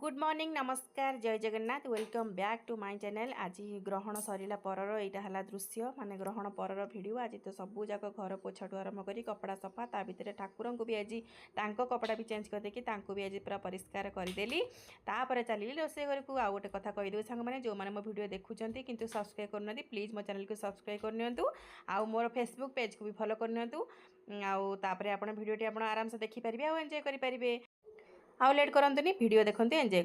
Good morning नमस्कार जय Jagannath welcome back to my channel. आज ग्रहण सरला परर यहाँ है दृश्य माने ग्रहण परर भिडियो। आज तो सबू जाक घर पोछाठू आरंभ कर कपड़ा सफा ता भितर ठाकुर को भी आज कपड़ा भी चेंज करदे भी आज पूरा परिष्कार करदेली। तापर चली रोषे घर को आउ गोटे कथा कहीदेव सांग मैंने जो मैंने मो भिडियो देखुंत किंतु सब्सक्राइब करना प्लीज मो चैनल को सब्सक्राइब करनी आउ मोर फेसबुक पेज को भी फॉलो करनी आउे आप भिडियो आप आराम से देखिपारे आउ एंजॉय करेंगे। आउ लेट करंतुनी वीडियो देखंतु एंजॉय।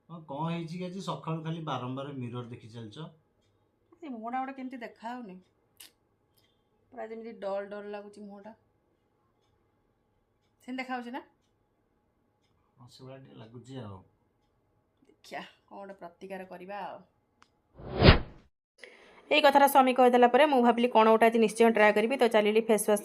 कौन है जी आज सकाळु खाली बारंबार मिरर देखि चलछ ए मुहटा गोटे केमती देखा होनी पूरा जेमती डल डल लागुची मुहटा सेन देखा होची ना से बड़ा लागुची आ देखिया कोन गोटे प्रतिकार करबा आ यही कथार स्वामी कहीदेला मुझे भाविली कौन गोटे आज निश्चय ट्राए करी तो चलिए फेस वाश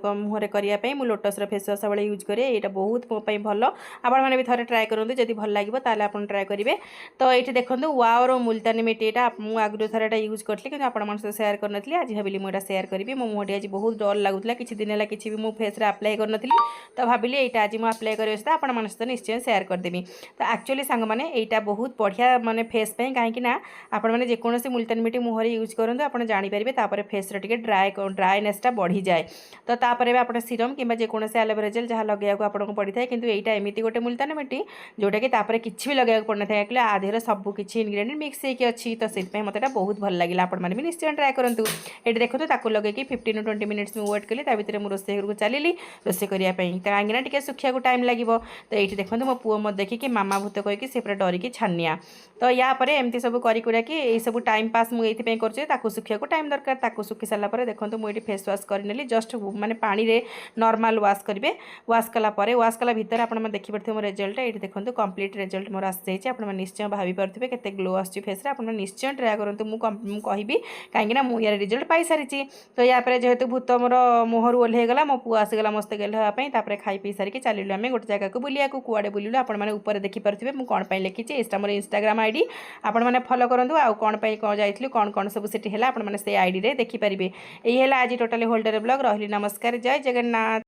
मुहर करने मुझे लोटस फेस वाश सब यूज करे यहाँ बहुत मोपाई भल आपण मैंने भी थे ट्राए करूँ जब भल लगे ताल आप ट्राए करेंगे। तो ये देखो वाओर मुल्तानी मिट्टी यहाँ मुझे आगु थे यूज करी कि आपण सहित सेयार करनी आज भाविली मुझे सेयार करी मो मुहटी आज बहुत डल लगुला किसी दिन है कि भी फेस आप्लाय करनी तो भाविली यहाँ आज मुझे आप्लाय कर सहित निश्चय सेयार करदेवी। तो एक्चुअली सांग मैंने यहाँ बहुत बढ़िया माने फेस कहीं आपण मैंने जेकोसी मुल्तानी मिट्टी मुहर यूज करूँ आप जानीपारे तापर फेस रे ड्राएनेसटा बढ़ी जाए। तो तापर आप सीरम कि जेकोसी एलोवेरा जेल जहाँ लगे आपको पड़ी था कि यहाँ एमती गोटे मुल्तानी मिट्टी जोटा कि किसी भी लगे पड़ना था एक्चुअली आधे सब किसी इनग्रेडिएंट मिक्स होती अच्छी। तो से मत बहुत भल लगे आपण मैंने भी निश्चय ट्राए करूँ। ये देखो ताको लगे 15 to 20 मिनिट्स में वेट कली भर मुझे रोषे घर को चली रोषे करने कहीं सुखा टाइम लगे। तो ये देखो मो पुओ मत देखिए मामा भूत कहीकि से पूरा डरिकी छानिया। तो या एमती सब करी सब टाइम पास मुझे कर सुखा टाइम दरकार ताको सुखी सारापर देखो मुझे फेस वाश करनेली जस्ट माने पानी रे नॉर्मल वाश करेंगे। वाश कलापर वाश कला भितर आप देखिपे मो रिजल्ट ये देखो कंप्लीट रिजल्ट मोर आसी जाए। निश्चय भावी पारे के ग्लो आसुची फेस आप निश्चय ट्राए करूँ मुझे कहि कहीं मुझे यार रिजल्ट पाई सारी। तो या जेहेतु भूत मोर मुहर ओह्लैगला मो पुआ आसगला मस्त गेलवाई खाई पी सारिक चलिलु आम गोटे जगह को बुलिया कुआड़े बुलिलु आपपर देखिपे मुझे कौन लिखी इसटा मोर इंस्टाग्राम आईडी आपने फॉलो करूँ आउ कौन जाइलु कौन कौन सब से आपने से आईडी रे देखिपारे। यही है आज टोटाली होल्डर ब्लॉग रही। नमस्कार जय जगन्नाथ।